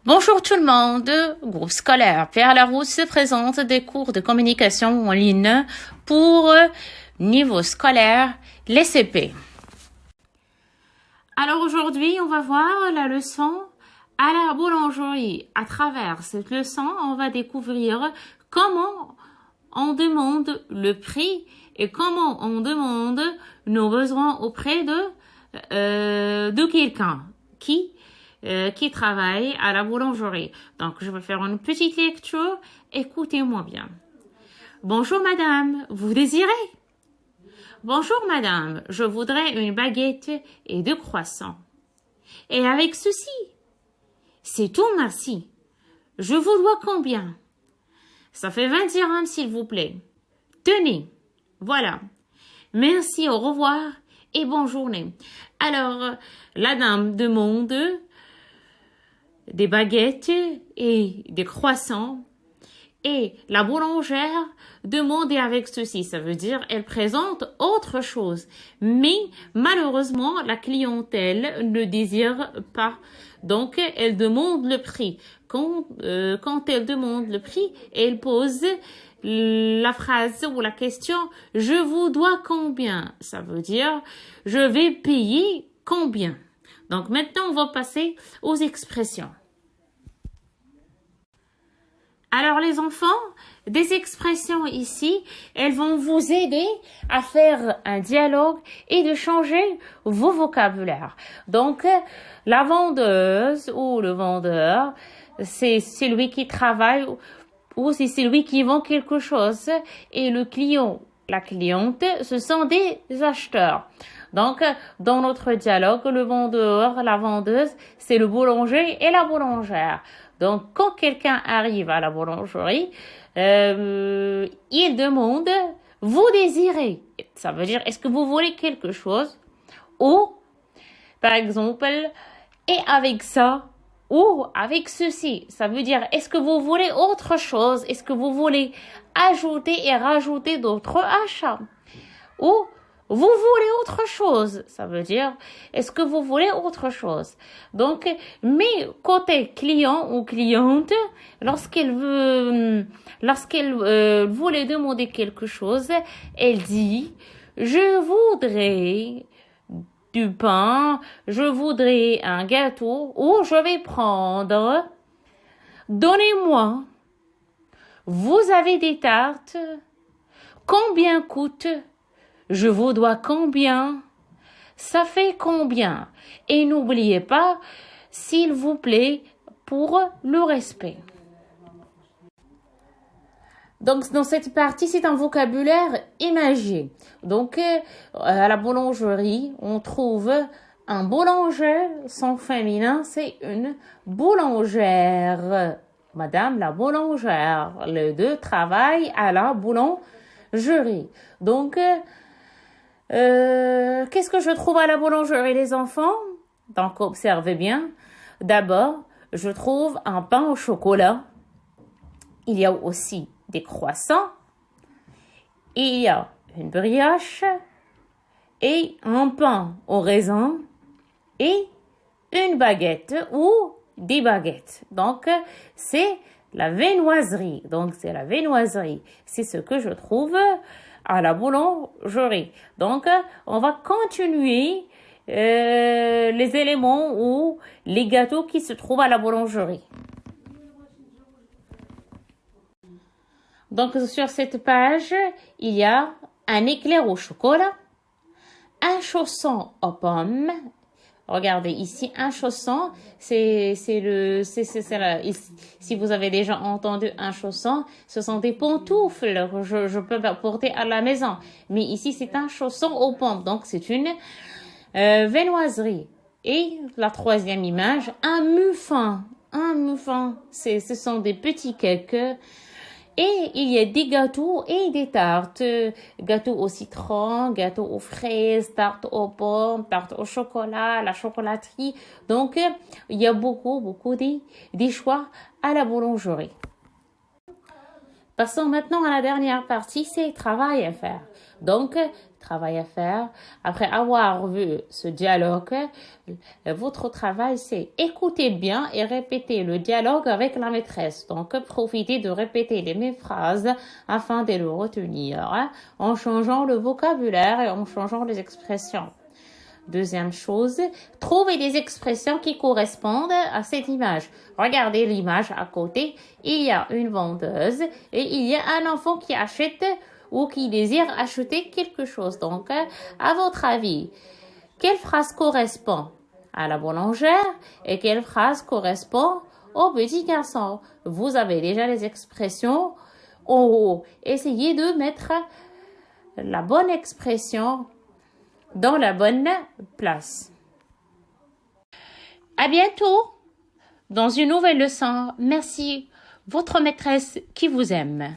Bonjour tout le monde, groupe scolaire Pierre Larousse se présente des cours de communication en ligne pour niveau scolaire, les CP. Alors aujourd'hui, on va voir la leçon à la boulangerie. À travers cette leçon, on va découvrir comment on demande le prix et comment on demande nos besoins auprès de quelqu'un qui travaille à la boulangerie. Donc, je vais faire une petite lecture. Écoutez-moi bien. Bonjour madame, vous désirez? Bonjour madame, je voudrais une baguette et 2 croissants. Et avec ceci? C'est tout, merci. Je vous dois combien? Ça fait 20 dirhams, s'il vous plaît. Tenez, voilà. Merci, au revoir et bonne journée. Alors, la dame demande des baguettes et des croissants et la boulangère demande avec ceci. Ça veut dire elle présente autre chose. Mais malheureusement, la clientèle ne désire pas. Donc, elle demande le prix. Quand elle demande le prix, elle pose la phrase ou la question « Je vous dois combien ?» Ça veut dire « Je vais payer combien ?» Donc, maintenant, on va passer aux expressions. Alors, les enfants, des expressions ici, elles vont vous aider à faire un dialogue et de changer vos vocabulaires. Donc, la vendeuse ou le vendeur, c'est celui qui travaille ou c'est celui qui vend quelque chose. Et le client, la cliente, ce sont des acheteurs. Donc, dans notre dialogue, le vendeur, la vendeuse, c'est le boulanger et la boulangère. Donc, quand quelqu'un arrive à la boulangerie, il demande « Vous désirez ?» Ça veut dire « Est-ce que vous voulez quelque chose ?» Ou, par exemple, « Et avec ça ?» ou « Avec ceci ?» Ça veut dire « Est-ce que vous voulez autre chose ?» Est-ce que vous voulez ajouter et rajouter d'autres achats? Ou vous voulez autre chose, ça veut dire, est-ce que vous voulez autre chose? Donc, mais côté client ou cliente, lorsqu'elle voulait demander quelque chose, elle dit, je voudrais du pain, je voudrais un gâteau, ou je vais prendre, donnez-moi, vous avez des tartes, combien coûte? Je vous dois combien? Ça fait combien? Et n'oubliez pas, s'il vous plaît, pour le respect. Donc, dans cette partie, c'est un vocabulaire imagé. Donc, à la boulangerie, on trouve un boulanger, son féminin, c'est une boulangère. Madame la boulangère. Les deux travaillent à la boulangerie. Donc, qu'est-ce que je trouve à la boulangerie, les enfants? Donc, observez bien. D'abord, je trouve un pain au chocolat. Il y a aussi des croissants. Il y a une brioche et un pain au raisin et une baguette ou des baguettes. Donc, c'est la viennoiserie. Donc, c'est la viennoiserie. C'est ce que je trouve à la boulangerie. Donc, on va continuer les éléments ou les gâteaux qui se trouvent à la boulangerie. Donc, sur cette page, il y a un éclair au chocolat, un chausson aux pommes. Regardez ici, un chausson, si vous avez déjà entendu un chausson, ce sont des pantoufles que je peux porter à la maison. Mais ici, c'est un chausson aux pommes. Donc, c'est une viennoiserie. Et la troisième image, un muffin. Un muffin, ce sont des petits cakes. Et il y a des gâteaux et des tartes. Gâteaux au citron, gâteaux aux fraises, tartes aux pommes, tartes au chocolat, la chocolaterie. Donc, il y a beaucoup des choix à la boulangerie. Passons maintenant à la dernière partie, c'est travail à faire. Donc, travail à faire. Après avoir vu ce dialogue, votre travail, c'est écouter bien et répéter le dialogue avec la maîtresse. Donc, profitez de répéter les mêmes phrases afin de le retenir, hein, en changeant le vocabulaire et en changeant les expressions. Deuxième chose, trouvez des expressions qui correspondent à cette image. Regardez l'image à côté. Il y a une vendeuse et il y a un enfant qui achète ou qui désire acheter quelque chose. Donc, à votre avis, quelle phrase correspond à la boulangère et quelle phrase correspond au petit garçon? Vous avez déjà les expressions en haut. Essayez de mettre la bonne expression dans la bonne place. À bientôt dans une nouvelle leçon. Merci, votre maîtresse qui vous aime.